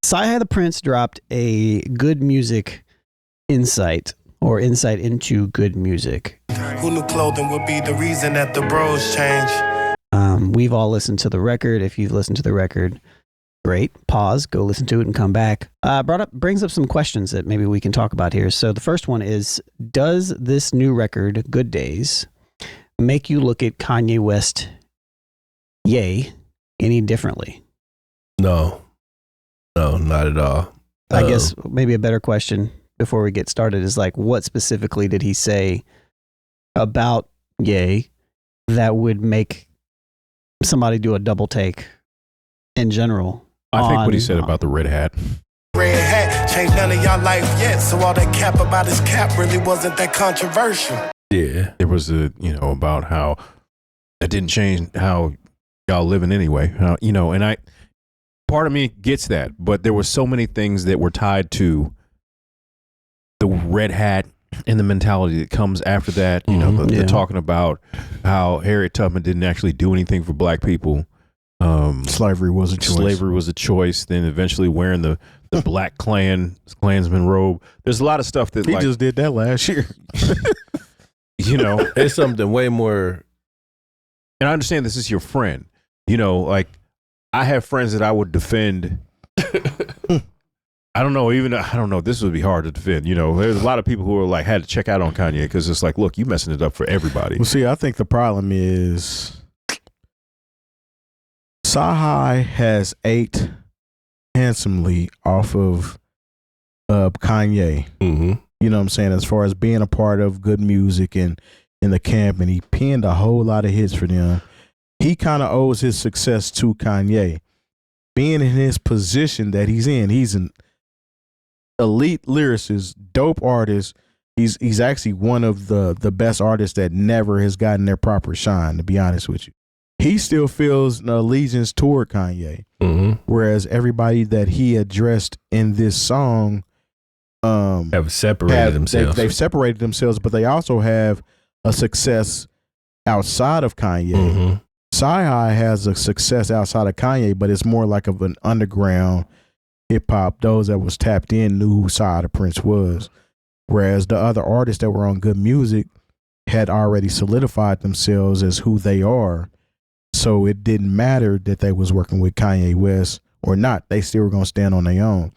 Cyhi The Prynce dropped a good music insight into good music. Who knew clothing would be the reason that the bros change? We've all listened to the record. If you've listened to the record, great. Pause, go listen to it and come back. Brings up some questions that maybe we can talk about here. So the first one is, does this new record, Good Days, make you look at Kanye West, Ye, any differently? No, not at all. I guess maybe a better question before we get started is like, what specifically did he say about Ye that would make somebody do a double take in general? I think what he said about the red hat. Red hat changed none of y'all life yet, so all that cap about his cap really wasn't that controversial. Yeah. There was about how that didn't change how y'all living anyway. And part of me gets that, but there were so many things that were tied to the red hat and the mentality that comes after that. They're talking about how Harriet Tubman didn't actually do anything for black people. Slavery was a choice. Slavery was a choice. Then eventually wearing the black Klansman robe. There's a lot of stuff that he just did that last year. It's something way more. And I understand this is your friend. I have friends that I would defend. I don't know. This would be hard to defend. There's a lot of people who are had to check out on Kanye because it's like, look, you messing it up for everybody. Well, see, I think the problem is Cyhi has ate handsomely off of Kanye. Mm-hmm. You know what I'm saying? As far as being a part of good music and in the camp, and he penned a whole lot of hits for them. He kind of owes his success to Kanye. Being in his position that he's in, he's an elite lyricist, dope artist. He's actually one of the best artists that never has gotten their proper shine, to be honest with you. He still feels an allegiance toward Kanye. Mm-hmm. Whereas everybody that he addressed in this song have separated themselves. They've separated themselves, but they also have a success outside of Kanye. Mm-hmm. Cyhi has a success outside of Kanye, but it's more like of an underground hip hop. Those that was tapped in knew who Cyhi The Prynce was. Whereas the other artists that were on good music had already solidified themselves as who they are. So it didn't matter that they was working with Kanye West or not. They still were going to stand on their own.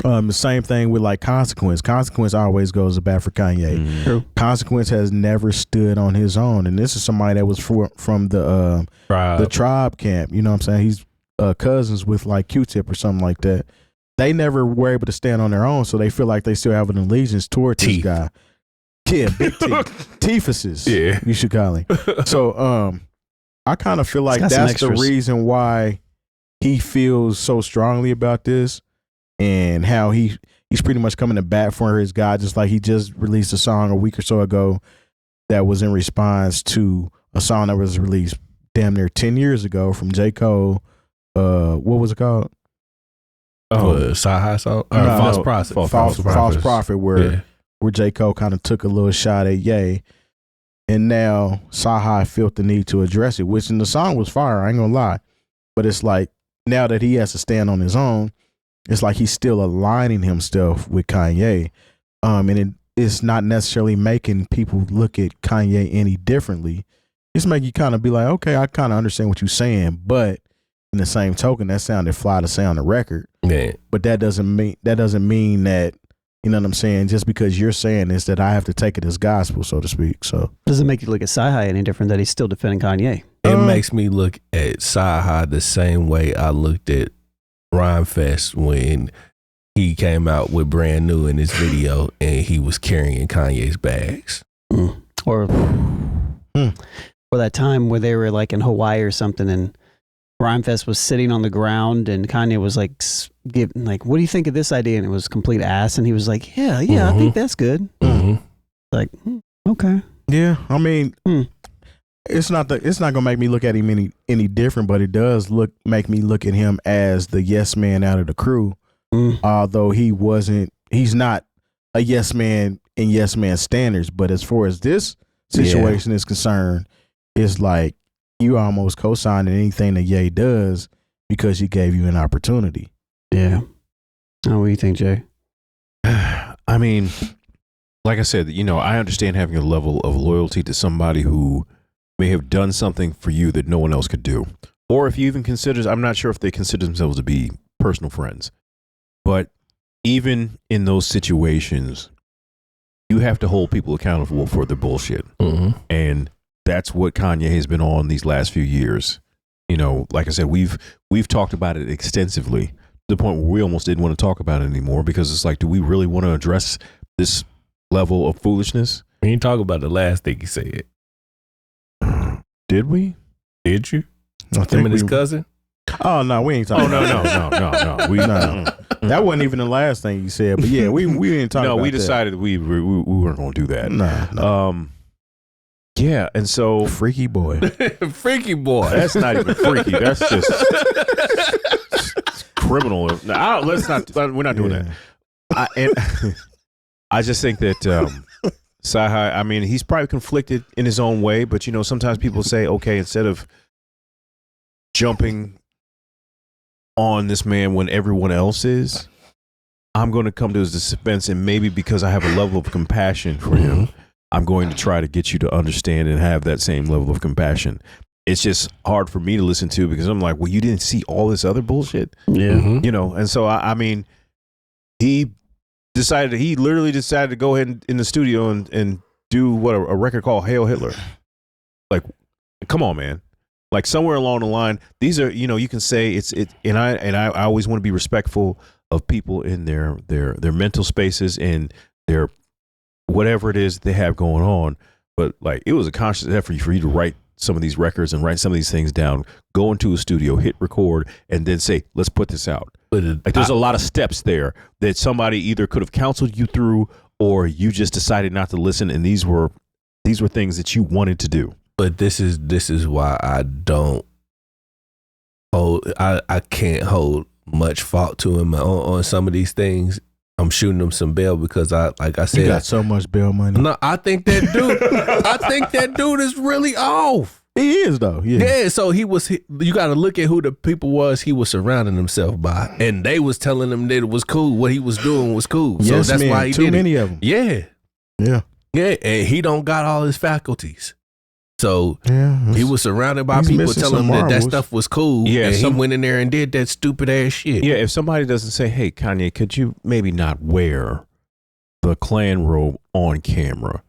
The same thing with Consequence. Consequence always goes bad for Kanye. True. Consequence has never stood on his own. And this is somebody that was from the Tribe camp. You know what I'm saying? He's cousins with Q-Tip or something like that. They never were able to stand on their own, so they feel like they still have an allegiance toward this guy. Yeah, big teeth. Teefuses. Yeah. You should call him. So I kind of feel like that's the reason why he feels so strongly about this. And how he's pretty much coming to bat for his guy, just like he just released a song a week or so ago that was in response to a song that was released damn near 10 years ago from G.O.O.D. What was it called? Cyhi song? False Prophet. False Prophet, where G.O.O.D. kind of took a little shot at Ye. And now Cyhi felt the need to address it, which in the song was fire, I ain't gonna lie. But it's like, now that he has to stand on his own, it's like he's still aligning himself with Kanye. And it's not necessarily making people look at Kanye any differently. It's making you kind of be like, okay, I kind of understand what you're saying, but in the same token, that sounded fly to say on the record. Yeah. But that doesn't mean that, you know what I'm saying, just because you're saying this, that I have to take it as gospel, so to speak. So does it make you look at Cyhi any different that he's still defending Kanye? It makes me look at Cyhi the same way I looked at Rhyme Fest when he came out with Brand New in his video and he was carrying Kanye's bags. Or that time where they were in Hawaii or something and Rhyme Fest was sitting on the ground and Kanye was what do you think of this idea? And it was complete ass. And he was like, yeah, I think that's good. Mm-hmm. Okay. Yeah. I mean, it's not gonna make me look at him any different, but it does make me look at him as the yes man out of the crew. Although he's not a yes man in yes man standards, but as far as this situation is concerned, it's like you almost co-signing anything that Ye does because he gave you an opportunity. Yeah. Oh, what do you think, Jay? I mean, like I said, I understand having a level of loyalty to somebody who may have done something for you that no one else could do. Or if you even consider, I'm not sure if they consider themselves to be personal friends. But even in those situations, you have to hold people accountable for their bullshit. Mm-hmm. And that's what Kanye has been on these last few years. Like I said, we've talked about it extensively to the point where we almost didn't want to talk about it anymore, because it's like, do we really want to address this level of foolishness? We didn't talk about the last thing he said. Did we? Did you? I Him and his cousin? Oh no, we ain't talking. No. We No. That wasn't even the last thing you said, but yeah, we didn't talk. No, about we decided we weren't going to do that. No. Yeah, and so Freaky boy. Freaky boy. that's not even freaky. That's just criminal. No, let's not. We're not doing that. I just think that Cyhi, I mean, he's probably conflicted in his own way, but sometimes people say, okay, instead of jumping on this man when everyone else is, I'm going to come to his defense, and maybe because I have a level of compassion for him, I'm going to try to get you to understand and have that same level of compassion. It's just hard for me to listen to, because I'm like, well, you didn't see all this other bullshit? Yeah. Mm-hmm. And so, I mean, he literally decided to go ahead in the studio and do a record called Hail Hitler. Like, come on, man. Like, somewhere along the line, these are, you can say and I always want to be respectful of people in their mental spaces and their whatever it is they have going on. But like, it was a conscious effort for you to write some of these records and write some of these things down, go into a studio, hit record, and then say, let's put this out. Like, there's a lot of steps there that somebody either could have counseled you through, or you just decided not to listen, and these were things that you wanted to do. But this is why I don't hold. I can't hold much fault to him on some of these things. I'm shooting him some bail because like I said, you got so much bail money. No, I think that dude is really off. He is though. Yeah. So you got to look at who the people was he was surrounding himself by, and they was telling him that it was cool. What he was doing was cool. So Yes, that's man. why he Too did many it. of them. Yeah. Yeah. And he don't got all his faculties. So Yeah. he was surrounded by he's people missing telling him some that marbles. stuff was cool. Yeah, and he went in there and did that stupid ass shit. Yeah, if somebody doesn't say, hey, Kanye, could you maybe not wear the Klan robe on camera?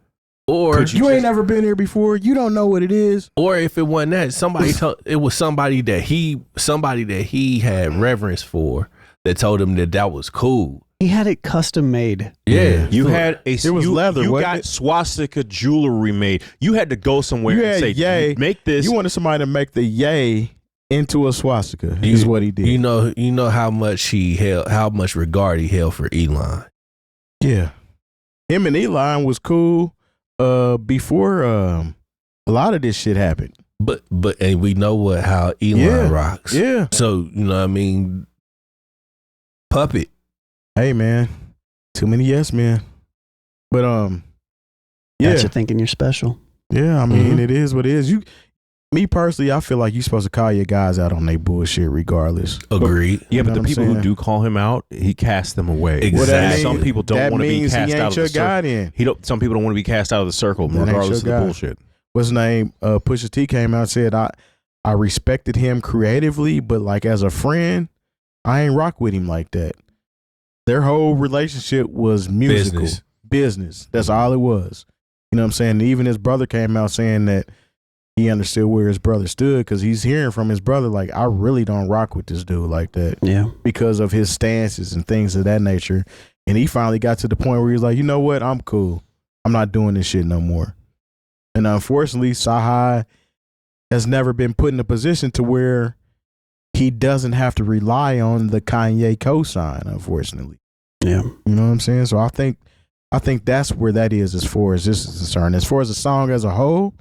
Or You ain't never been here before. You don't know what it is. or if it wasn't that, it was somebody that he had reverence for that told him that was cool. He had it custom made. Yeah. You had It was leather, You wasn't got it? swastika jewelry made. You had to go somewhere You and had say, yay. make this. You wanted somebody to make the yay into a swastika. Is what he did. You know how much regard he held for Elon. Yeah. Him and Elon was cool before a lot of this shit happened. But and we know how Elon rocks. Yeah. So, what I mean, puppet. Hey man. Too many yes men. But yeah. Got you thinking you're special. Yeah, I mean it is what it is. Me personally, I feel like you're supposed to call your guys out on their bullshit regardless. Agreed. Yeah, but know the what I'm people who saying? do call him out, he casts them away. Exactly. Well, that Some means- people don't that want to be means cast he ain't out of your the circle. guy then. Some people don't want to be cast out of the circle, That ain't regardless of your the guy. bullshit. What's his name? Pusha T came out and said I respected him creatively, but like as a friend, I ain't rock with him like that. Their whole relationship was musical. Business. That's all it was. You know what I'm saying? Even his brother came out saying that he understood where his brother stood, because he's hearing from his brother, like, I really don't rock with this dude like that. Yeah. Because of his stances and things of that nature. And he finally got to the point where he was like, you know what? I'm cool. I'm not doing this shit no more. And unfortunately, Cyhi has never been put in a position to where he doesn't have to rely on the Kanye cosign, unfortunately. Yeah. You know what I'm saying? So I think that's where that is as far as this is concerned. As far as the song as a whole,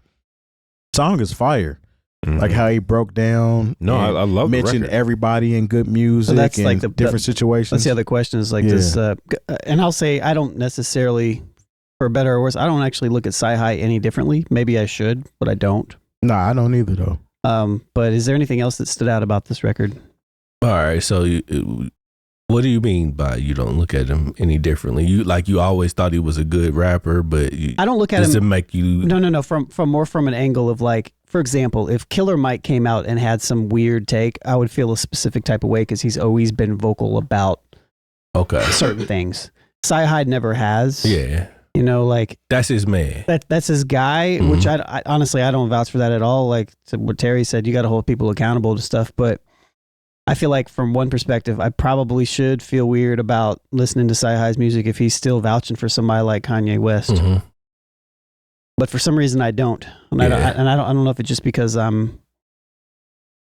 song is fire. Mhm. Like how he broke down. No, and I love the mentioned record. everybody in good music. that's and like the different situations. That's the other question is like Yeah. this. And I'll say I don't necessarily, for better or worse, I don't actually look at Cyhi any differently. Maybe I should, but I don't. Nah, I don't either though. But is there anything else that stood out about this record? All right. So What do you mean by you don't look at him any differently? You always thought he was a good rapper, but I don't look at does him. it make you? No. From an angle of like, for example, if Killer Mike came out and had some weird take, I would feel a specific type of way because he's always been vocal about certain things. Cyhi never has. Yeah. You know, like that's his man. That's his guy, which I honestly I don't vouch for that at all. Like what Terry said, you got to hold people accountable to stuff, but I feel like from one perspective, I probably should feel weird about listening to Cyhi's music if he's still vouching for somebody like Kanye West. Mm-hmm. But for some reason I don't. And I don't know if it's just because I don't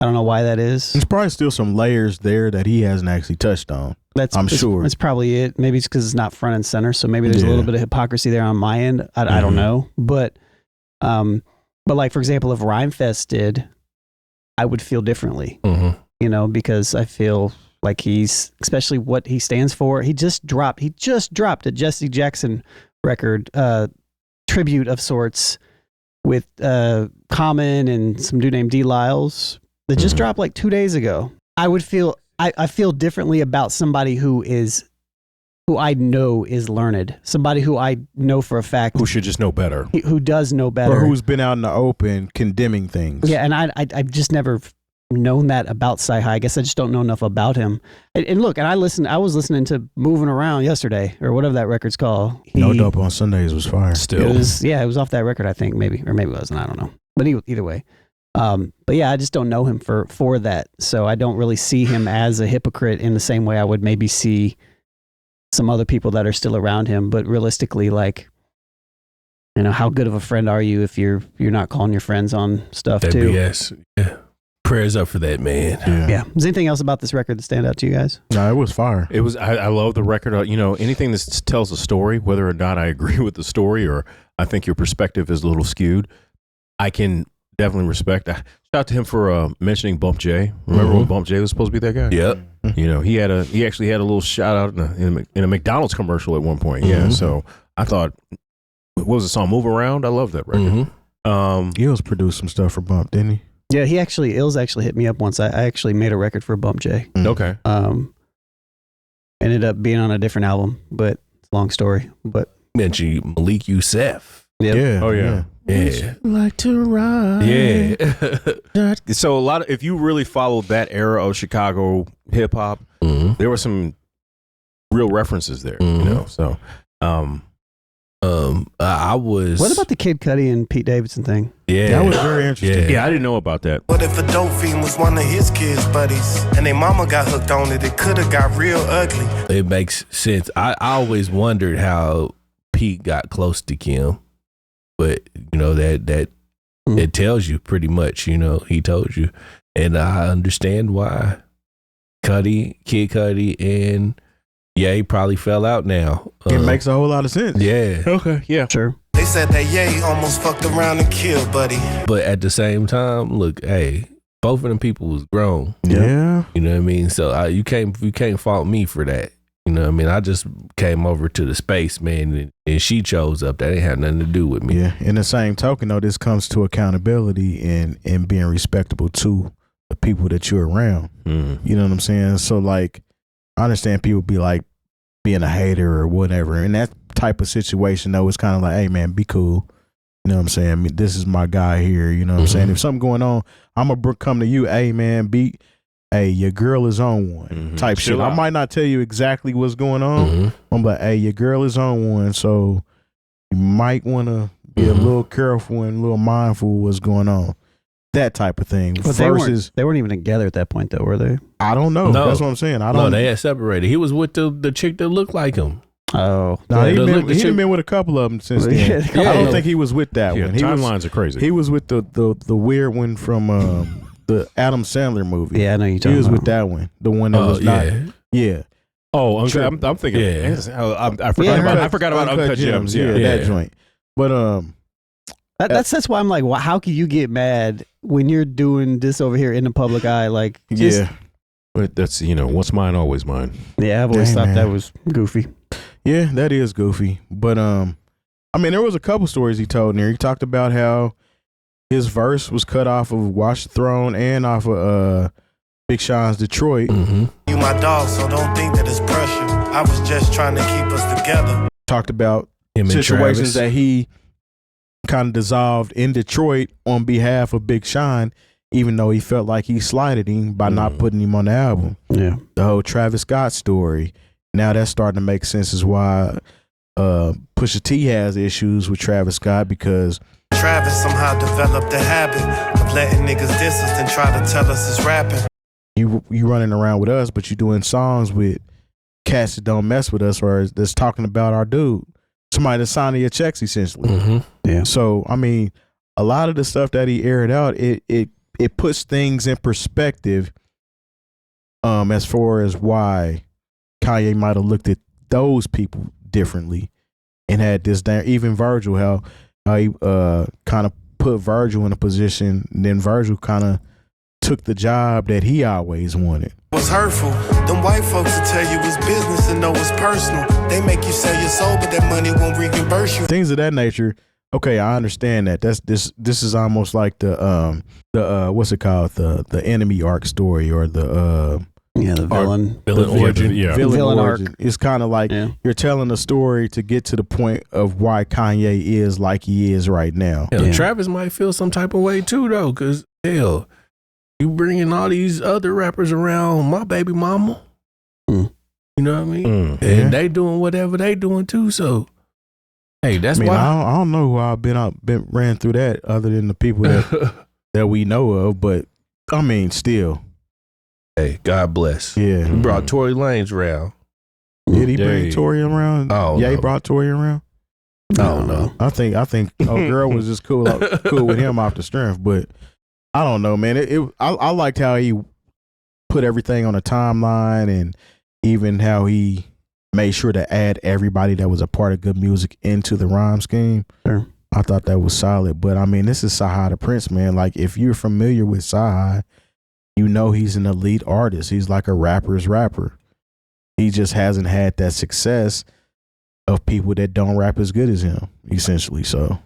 know why that is. There's probably still some layers there that he hasn't actually touched on. I'm sure. That's probably it. Maybe it's because it's not front and center. So maybe there's a little bit of hypocrisy there on my end. I don't know. But like, for example, if Rhymefest did, I would feel differently. Mm-hmm. You know, because I feel like he's, especially what he stands for. He just dropped a Jesse Jackson record, tribute of sorts with Common and some dude named D. Lyles that just dropped like 2 days ago. I would feel, I feel differently about somebody who I know is learned, somebody who I know for a fact who should just know better, who does know better, or who's been out in the open condemning things. Yeah, and I've just never known that about Cyhi. I guess I just don't know enough about him. And look, and I was listening to Moving Around yesterday, or whatever that record's called. No Dope on Sundays was fire. Still, it was off that record, I think, maybe it wasn't. I don't know. But either way, but yeah, I just don't know him for that, so I don't really see him as a hypocrite in the same way I would maybe see some other people that are still around him. But realistically, like, you know, how good of a friend are you if you're not calling your friends on stuff that too? BS. Yeah. Prayers up for that, man. Yeah. Is there anything else about this record that stand out to you guys? No, it was fire. It was. I love the record. You know, anything that tells a story, whether or not I agree with the story or I think your perspective is a little skewed, I can definitely respect. Shout out to him for mentioning Bump J. Remember when Bump J was supposed to be that guy? Yep. You know, he actually had a little shout out in a McDonald's commercial at one point. Yeah. So I thought, what was the song? Move Around. I love that record. Gills produced some stuff for Bump, didn't he? Yeah, Ills actually hit me up once. I actually made a record for Bump J. Okay. Ended up being on a different album, but it's a long story. But mentioned Malik Youssef. Yep. Yeah. Oh yeah. Yeah. Like to ride. Yeah. So if you really followed that era of Chicago hip hop, there were some real references there. You know. So I was. What about the Kid Cudi and Pete Davidson thing? Yeah, that was very interesting. Yeah, I didn't know about that. What if a dope fiend was one of his kids' buddies and their mama got hooked on it? It could have got real ugly. It makes sense. I always wondered how Pete got close to Kim, but you know that it tells you pretty much. You know, he told you, and I understand why Kid Cudi and Ye probably fell out now. It makes a whole lot of sense. Yeah. Okay. Yeah. Sure. They said that Ye almost fucked around and killed Buddy. But at the same time, look, hey, both of them people was grown. Yeah. You know what I mean? So you can't fault me for that. You know what I mean? I just came over to the space, man, and she chose up. That ain't had nothing to do with me. Yeah. In the same token, though, this comes to accountability and being respectable to the people that you're around. You know what I'm saying? So, like, I understand people be like being a hater or whatever. In that type of situation, though, it's kind of like, hey, man, be cool. You know what I'm saying? I mean, this is my guy here. You know what I'm saying? If something going on, I'm going to come to you. Hey, man, hey, your girl is on one type shit. I might not tell you exactly what's going on. I'm like, hey, your girl is on one. So you might want to be a little careful and a little mindful of what's going on. That type of thing. But they weren't even together at that point, though, were they? I don't know. No. That's what I'm saying. No, they had separated. He was with the chick that looked like him. Oh. No, he'd been with a couple of them since then. I don't think he was with that one. Timelines are crazy. He was with the weird one from the Adam Sandler movie. Yeah, I know you're talking about. He was with that one. The one that was not. Yeah. Oh, I'm thinking. Yeah. I forgot about Uncut Gems. Yeah, that joint. But that's why I'm like, well, how can you get mad when you're doing this over here in the public eye? Like, but that's what's mine always mine. Yeah, I've always thought that was goofy. Yeah, that is goofy. But I mean, there was a couple stories he told in there. He talked about how his verse was cut off of Watch the Throne and off of Big Sean's Detroit. You my dog, so don't think that it's pressure. I was just trying to keep us together. Talked about Him and situations Travis. that he kind of dissolved in Detroit on behalf of Big Sean, even though he felt like he slighted him by not putting him on the album. Yeah. The whole Travis Scott story. Now that's starting to make sense as why Pusha T has issues with Travis Scott, because Travis somehow developed the habit of letting niggas diss us and try to tell us it's rapping. you running around with us, but you doing songs with cats that don't mess with us or that's talking about our dude. Somebody that's signing your checks, essentially. Yeah. So, I mean, a lot of the stuff that he aired out, it puts things in perspective as far as why Kanye might have looked at those people differently and had this even Virgil, how he kind of put Virgil in a position, and then Virgil kind of took the job that he always wanted. Was hurtful. Them white folks will tell you it's business and know it's personal. They make you sell your soul, but that money won't reimburse you. Things of that nature. Okay, I understand that. This is almost like the what's it called, the enemy arc story, or the villain origin. villain arc. origin. It's kind of like you're telling a story to get to the point of why Kanye is like he is right now. Hell, Travis might feel some type of way too, though, because hell, you bringing all these other rappers around my baby mama. You know what I mean? And they doing whatever they doing too. So, hey, that's why I don't know who I've been ran through that other than the people that we know of. But I mean, still, hey, God bless. Yeah, He brought Tory Lanez around. Did he bring Tory around? Oh, yeah, he no. brought Tory around. I don't know. I think old girl was just cool with him off the strength, but I don't know, man. I liked how he put everything on a timeline, and even how he made sure to add everybody that was a part of good music into the rhyme scheme. Sure. I thought that was solid. But I mean, this is Cyhi Da Prynce, man. Like, if you're familiar with Cyhi, you know he's an elite artist. He's like a rapper's rapper. He just hasn't had that success of people that don't rap as good as him, essentially. So